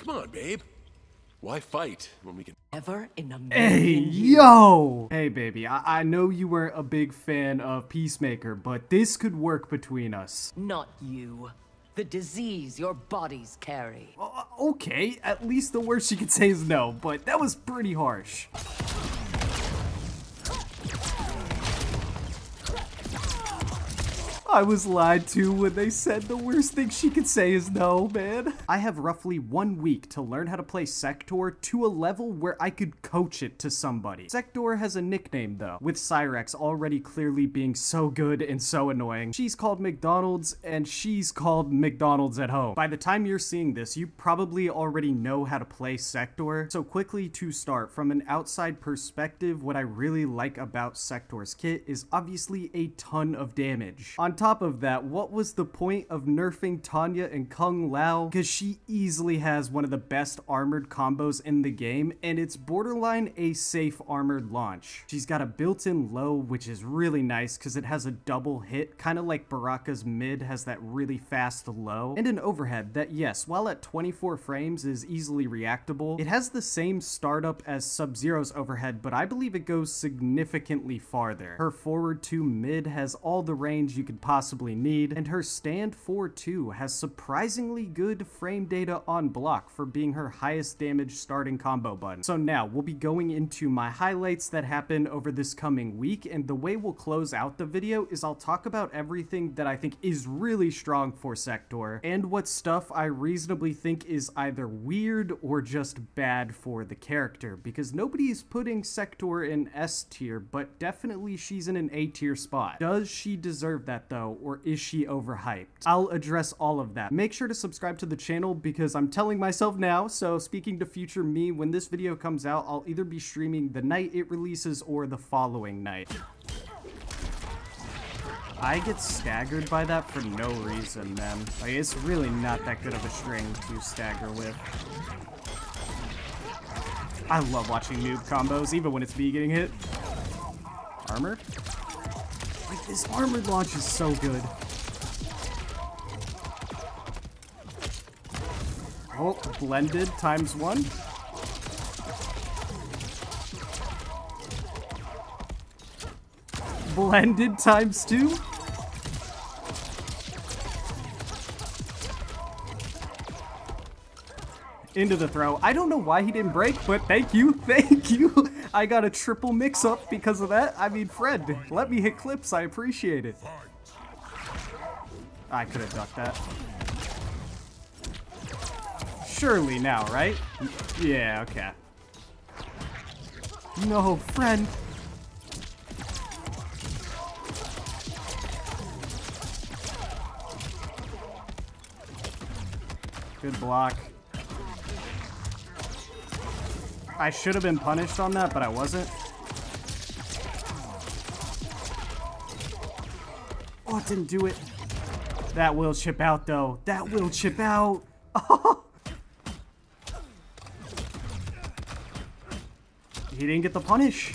Come on, babe. Why fight when we can... Ever in a Hey, yo! Hey, baby, I know you weren't a big fan of Peacemaker, but this could work between us. Not you. The disease your bodies carry. Okay, at least the worst you could say is no, but that was pretty harsh. I was lied to when they said the worst thing she could say is no, man. I have roughly 1 week to learn how to play Sektor to a level where I could coach it to somebody. Sektor has a nickname though, with Cyrex already clearly being so good and so annoying. She's called McDonald's and she's called McDonald's at home. By the time you're seeing this, you probably already know how to play Sektor. So quickly to start, from an outside perspective, what I really like about Sektor's kit is obviously a ton of damage. On top of that, what was the point of nerfing Tanya and Kung Lao? Because she easily has one of the best armored combos in the game, and it's borderline a safe armored launch. She's got a built-in low, which is really nice because it has a double hit, kind of like Baraka's mid has that really fast low, and an overhead that, yes, while at 24 frames is easily reactable, it has the same startup as Sub-Zero's overhead, but I believe it goes significantly farther. Her forward to mid has all the range you could possibly need, and her stand 4-2 has surprisingly good frame data on block for being her highest damage starting combo button. So now we'll be going into my highlights that happen over this coming week, and the way we'll close out the video is I'll talk about everything that I think is really strong for Sektor, and what stuff I reasonably think is either weird or just bad for the character, because nobody's putting Sektor in S tier, but definitely she's in an A tier spot. Does she deserve that though? Or is she overhyped? I'll address all of that. Make sure to subscribe to the channel because I'm telling myself now, so speaking to future me, when this video comes out, I'll either be streaming the night it releases or the following night. I get staggered by that for no reason, man. Like, it's really not that good of a string to stagger with. I love watching noob combos, even when it's me getting hit. Armor? Like, this armored launch is so good. Oh, blended ×1. Blended ×2. Into the throw. I don't know why he didn't break, but thank you, thank you. I got a triple mix-up because of that. I mean, Fred, let me hit clips. I appreciate it. I could have ducked that. Surely now, right? Yeah, okay. No, friend. Good block. I should have been punished on that, but I wasn't. Oh, it didn't do it. That will chip out, though. That will chip out. Oh. He didn't get the punish.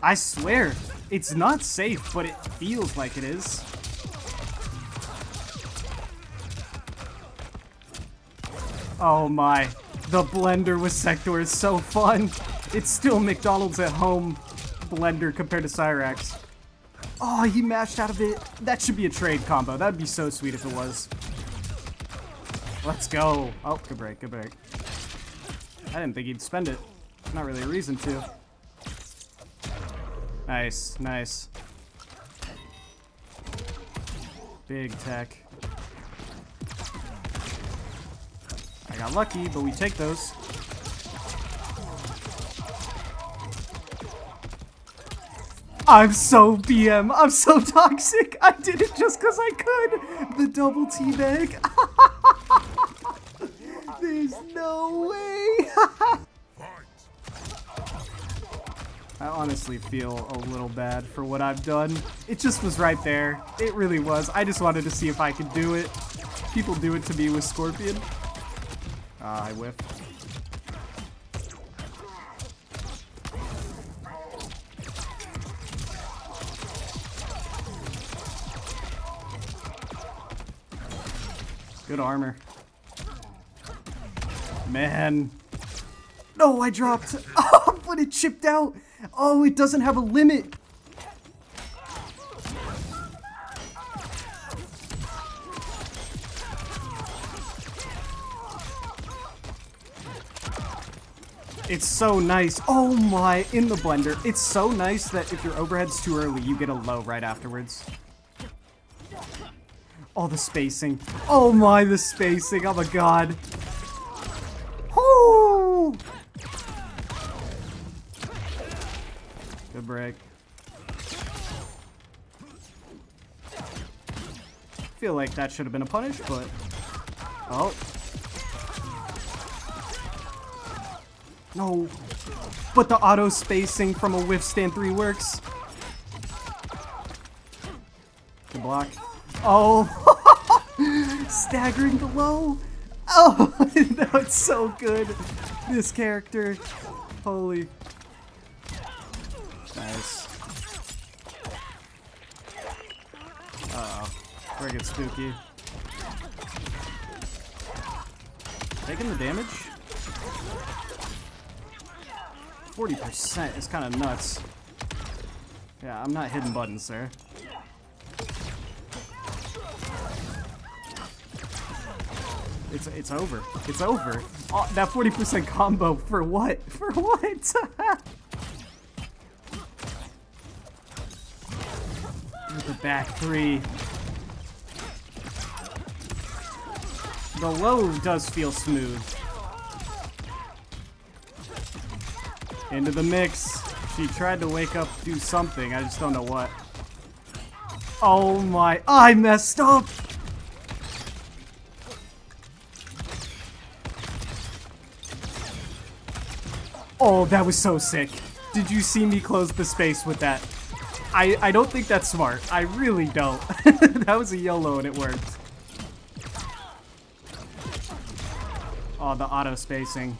I swear, it's not safe, but it feels like it is. Oh my. The blender with Sektor is so fun. It's still McDonald's at home blender compared to Cyrex. Oh, he mashed out of it. That should be a trade combo. That would be so sweet if it was. Let's go. Oh, good break, good break. I didn't think he'd spend it. Not really a reason to. Nice, nice. Big tech. I got lucky, but we take those. I'm so BM. I'm so toxic. I did it just because I could. The double teabag. There's no way. I honestly feel a little bad for what I've done. It just was right there. It really was. I just wanted to see if I could do it. People do it to me with Scorpion. I whiffed. Good armor. Man. No, I dropped. Oh, but it chipped out. Oh, it doesn't have a limit. It's so nice. Oh my, in the blender. It's so nice that if your overhead's too early, you get a low right afterwards. Oh, the spacing. Oh my, the spacing. Oh my god. Woo! Good break. Feel like that should have been a punish, but... Oh. No. But the auto spacing from a whiff stand 3 works. Good block. Oh. Staggering the low. Oh, no, it's so good. This character. Holy. Nice. Uh-oh. We're getting spooky. Taking the damage? 40% is kind of nuts. Yeah, I'm not hitting buttons, sir. It's over. It's over. Oh, that 40% combo for what? For what? The back 3. The low does feel smooth. Into the mix. She tried to wake up, do something. I just don't know what. Oh my. I messed up! Oh, that was so sick. Did you see me close the space with that? I don't think that's smart. I really don't. That was a YOLO and it worked. Oh, the auto spacing.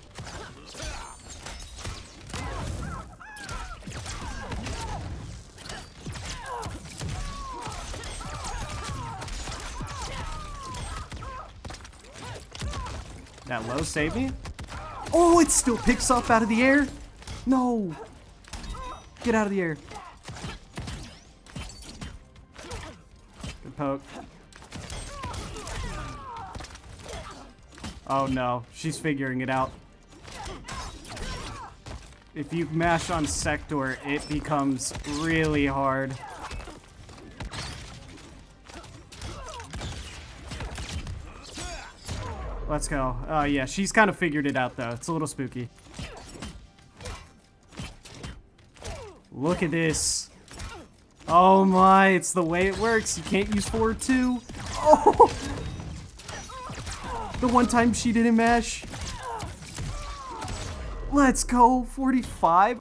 That low saved me? Oh, it still picks up out of the air? No. Get out of the air. Good poke. Oh no, she's figuring it out. If you mash on Sektor, it becomes really hard. Let's go. Oh yeah, she's kind of figured it out though. It's a little spooky. Look at this. Oh my, it's the way it works. You can't use forward 2. Oh! The one time she didn't mash. Let's go, 45.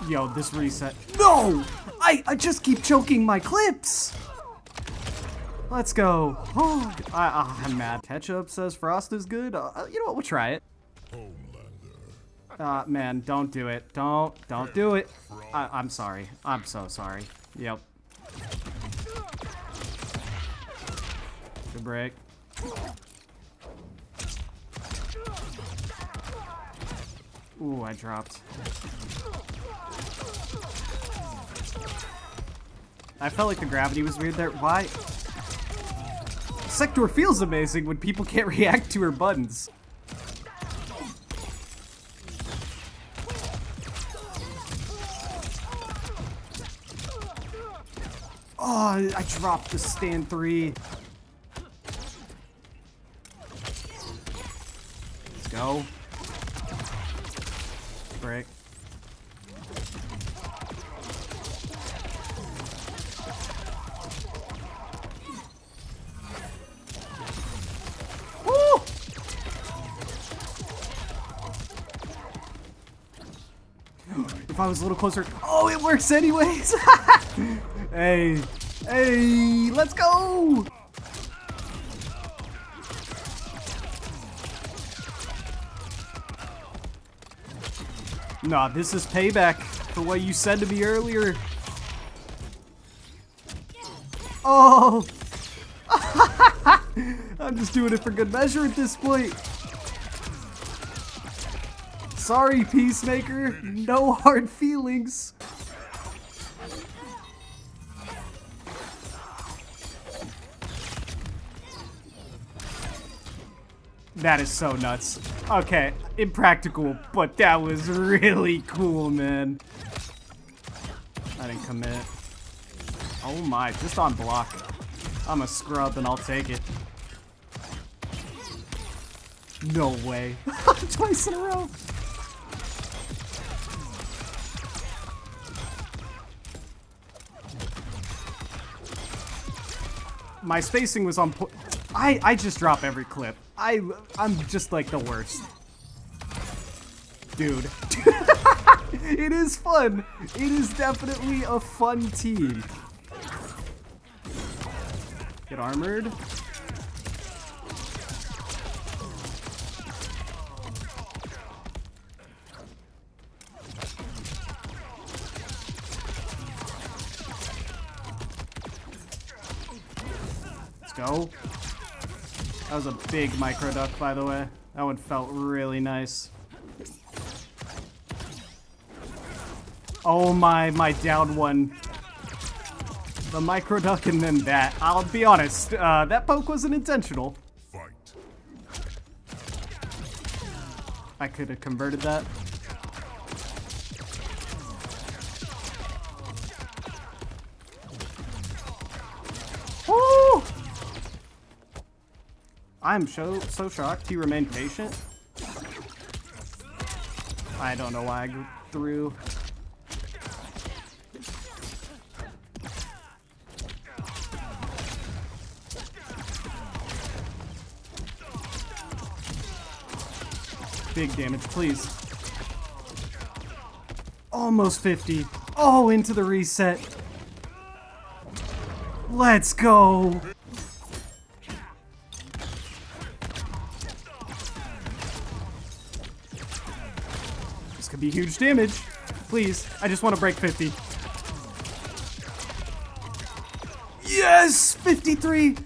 Yo, this reset. No! I just keep choking my clips! Let's go. Oh, I'm mad. Ketchup says Frost is good. You know what? We'll try it. Man, don't do it. Don't do it. I'm sorry. I'm so sorry. Yep. Good break. Ooh, I dropped. I felt like the gravity was weird there. Why? Sektor feels amazing when people can't react to her buttons. Oh, I dropped the stand 3. Let's go. Break. If I was a little closer. Oh, it works anyways. Hey, let's go. Nah, this is payback for what you said to me earlier. Oh! I'm just doing it for good measure at this point. Sorry, Peacemaker. No hard feelings. That is so nuts. Okay, impractical, but that was really cool, man. I didn't commit. Oh my, just on block. I'm a scrub and I'll take it. No way. Twice in a row. My spacing was on point. I just drop every clip. I'm just like the worst. Dude. It is fun. It is definitely a fun team. Get armored. Let's go. That was a big micro duck, by the way. That one felt really nice. Oh my down one. The micro duck and then that. I'll be honest, that poke wasn't intentional. Fight. I could have converted that. Woo! I'm so shocked he remained patient. I don't know why I threw. Big damage, please. Almost 50. Oh, into the reset. Let's go. This could be huge damage. Please, I just want to break 50. Yes! 53!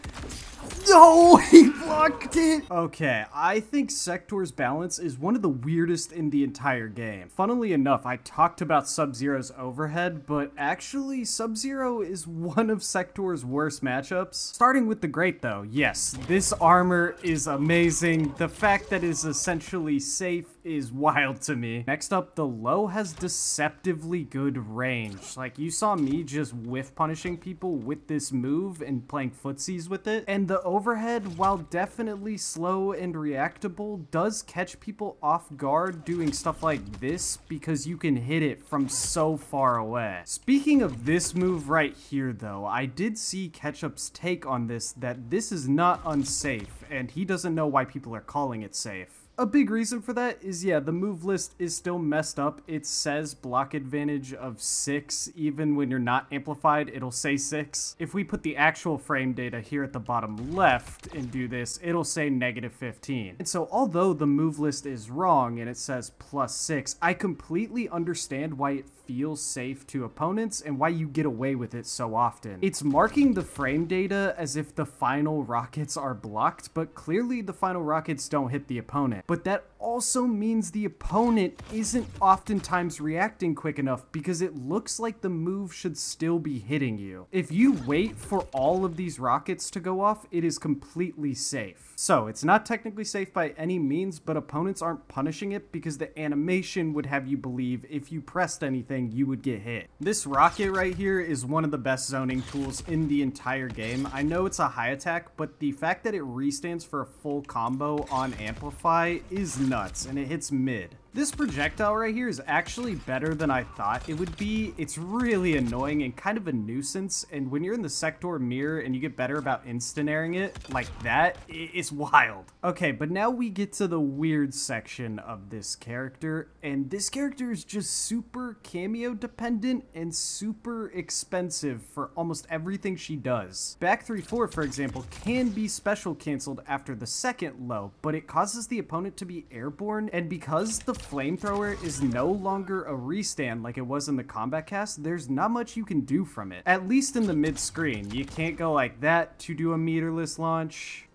No, he blocked it! Okay, I think Sektor's balance is one of the weirdest in the entire game. Funnily enough, I talked about Sub-Zero's overhead, but actually Sub-Zero is one of Sektor's worst matchups. Starting with the great though, yes, this armor is amazing. The fact that it is essentially safe is wild to me. Next up, the low has deceptively good range. Like, you saw me just whiff punishing people with this move and playing footsies with it. And the overhead, while definitely slow and reactable, does catch people off guard doing stuff like this because you can hit it from so far away. Speaking of this move right here though, I did see Ketchup's take on this, that this is not unsafe, and he doesn't know why people are calling it safe. A big reason for that is, yeah, the move list is still messed up. It says block advantage of 6, even when you're not amplified, it'll say 6. If we put the actual frame data here at the bottom left and do this, it'll say -15. And so although the move list is wrong and it says +6, I completely understand why it feels safe to opponents and why you get away with it so often. It's marking the frame data as if the final rockets are blocked, but clearly the final rockets don't hit the opponent. But that also means the opponent isn't oftentimes reacting quick enough because it looks like the move should still be hitting you. If you wait for all of these rockets to go off, it is completely safe. So it's not technically safe by any means, but opponents aren't punishing it because the animation would have you believe if you pressed anything, you would get hit. This rocket right here is one of the best zoning tools in the entire game. I know it's a high attack, but the fact that it restands for a full combo on Amplify is nuts, and it hits mid. This projectile right here is actually better than I thought it would be. It's really annoying and kind of a nuisance, and when you're in the Sektor mirror and you get better about instant-airing it like that, it's wild. Okay, but now we get to the weird section of this character, and this character is just super cameo dependent and super expensive for almost everything she does. Back 3-4, for example, can be special canceled after the second low, but it causes the opponent to be airborne, and because the flamethrower is no longer a restand like it was in the Kombat cast, there's not much you can do from it. At least in the mid-screen. You can't go like that to do a meterless launch.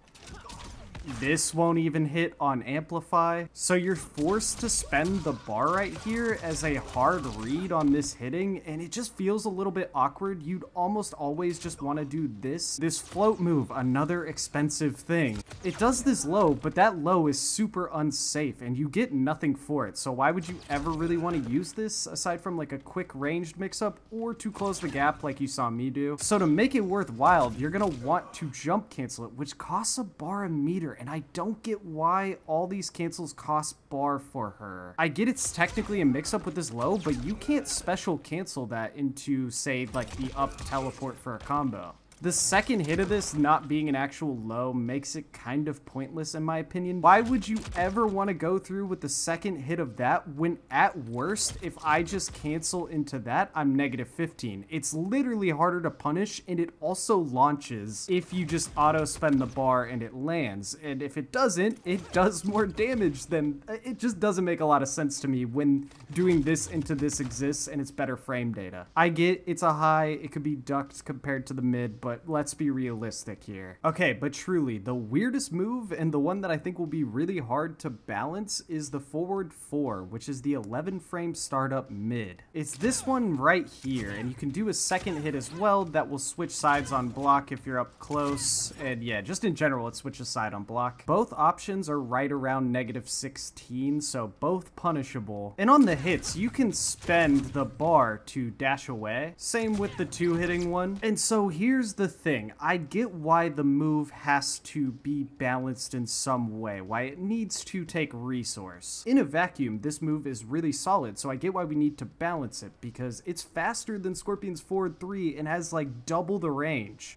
This won't even hit on amplify. So you're forced to spend the bar right here as a hard read on this hitting, and it just feels a little bit awkward. You'd almost always just want to do this. This float move, another expensive thing. It does this low, but that low is super unsafe and you get nothing for it. So why would you ever really want to use this aside from like a quick ranged mix-up or to close the gap like you saw me do? So to make it worthwhile, you're gonna want to jump cancel it, which costs a bar a meter. And I don't get why all these cancels cost bar for her. I get it's technically a mix-up with this low, but you can't special cancel that into, say, like the up teleport for a combo. The second hit of this not being an actual low makes it kind of pointless in my opinion. Why would you ever want to go through with the second hit of that when at worst, if I just cancel into that, I'm -15. It's literally harder to punish and it also launches if you just auto spend the bar and it lands. And if it doesn't, it does more damage than, it just doesn't make a lot of sense to me when doing this into this exists and it's better frame data. I get it's a high, it could be ducked compared to the mid, but let's be realistic here. Okay, but truly, the weirdest move and the one that I think will be really hard to balance is the forward 4, which is the 11 frame startup mid. It's this one right here, and you can do a second hit as well that will switch sides on block if you're up close, and yeah, just in general, it switches side on block. Both options are right around -16, so both punishable. And on the hits, you can spend the bar to dash away. Same with the 2 hitting one. And so here's the thing. I get why the move has to be balanced in some way, why it needs to take resource. In a vacuum, this move is really solid, so I get why we need to balance it, because it's faster than Scorpion's forward 3 and has like double the range.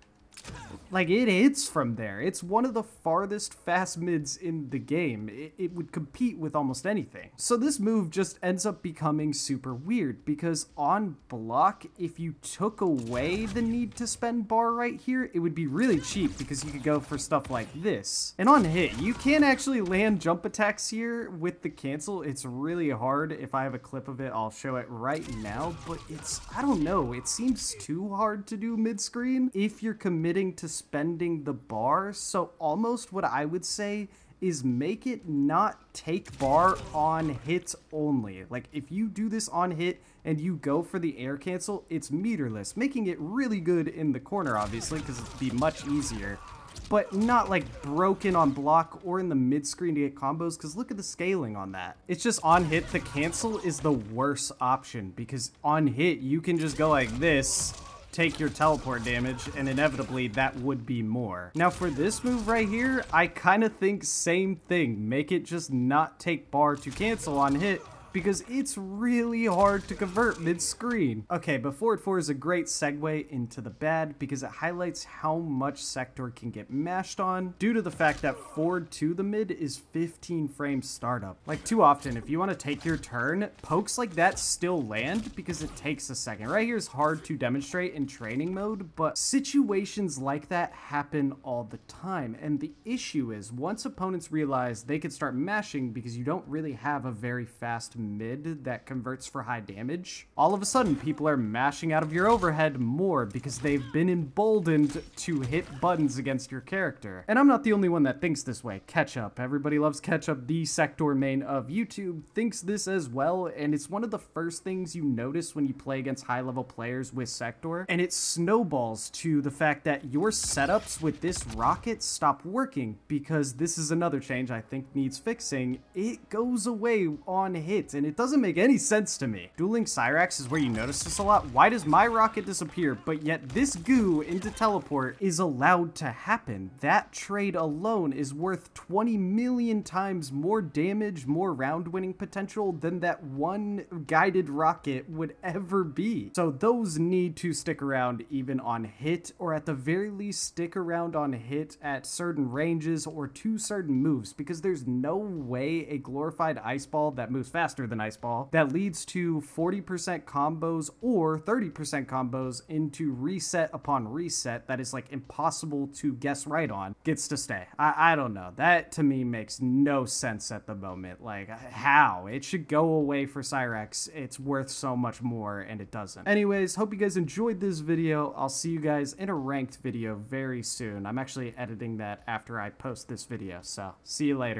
Like, it hits from there. It's one of the farthest fast mids in the game. It would compete with almost anything. So this move just ends up becoming super weird because on block, if you took away the need to spend bar right here, it would be really cheap because you could go for stuff like this. And on hit, you can actually land jump attacks here with the cancel. It's really hard. If I have a clip of it, I'll show it right now, but it's, I don't know, it seems too hard to do mid-screen if you're committing to spending the bar. So almost what I would say is make it not take bar on hits only. Like if you do this on hit and you go for the air cancel, it's meterless, making it really good in the corner obviously because it'd be much easier, but not like broken on block or in the mid screen to get combos, because look at the scaling on that. It's just on hit, the cancel is the worst option because on hit you can just go like this, take your teleport damage, and inevitably that would be more. Now for this move right here, I kind of think same thing. Make it just not take bar to cancel on hit, because it's really hard to convert mid-screen. Okay, but forward 4 is a great segue into the bad because it highlights how much Sektor can get mashed on due to the fact that forward to the mid is 15 frames startup. Like too often, if you want to take your turn, pokes like that still land because it takes a second. Right here is hard to demonstrate in training mode, but situations like that happen all the time. And the issue is once opponents realize they can start mashing because you don't really have a very fast mid that converts for high damage, all of a sudden people are mashing out of your overhead more because they've been emboldened to hit buttons against your character. And I'm not the only one that thinks this way. Ketchup, everybody loves Ketchup, the Sektor main of YouTube, thinks this as well, and it's one of the first things you notice when you play against high-level players with Sektor, and it snowballs to the fact that your setups with this rocket stop working because this is another change I think needs fixing. It goes away on hits, and it doesn't make any sense to me. Dueling Cyrax is where you notice this a lot. Why does my rocket disappear, but yet this goo into teleport is allowed to happen? That trade alone is worth 20 million times more damage, more round winning potential than that one guided rocket would ever be. So those need to stick around even on hit, or at the very least stick around on hit at certain ranges or to certain moves, because there's no way a glorified ice ball that moves faster after the nice ball that leads to 40% combos or 30% combos into reset upon reset that is like impossible to guess right on gets to stay. I don't know. That to me makes no sense at the moment. Like, how? It should go away for Cyrex. It's worth so much more and it doesn't. Anyways, hope you guys enjoyed this video. I'll see you guys in a ranked video very soon. I'm actually editing that after I post this video, so see you later.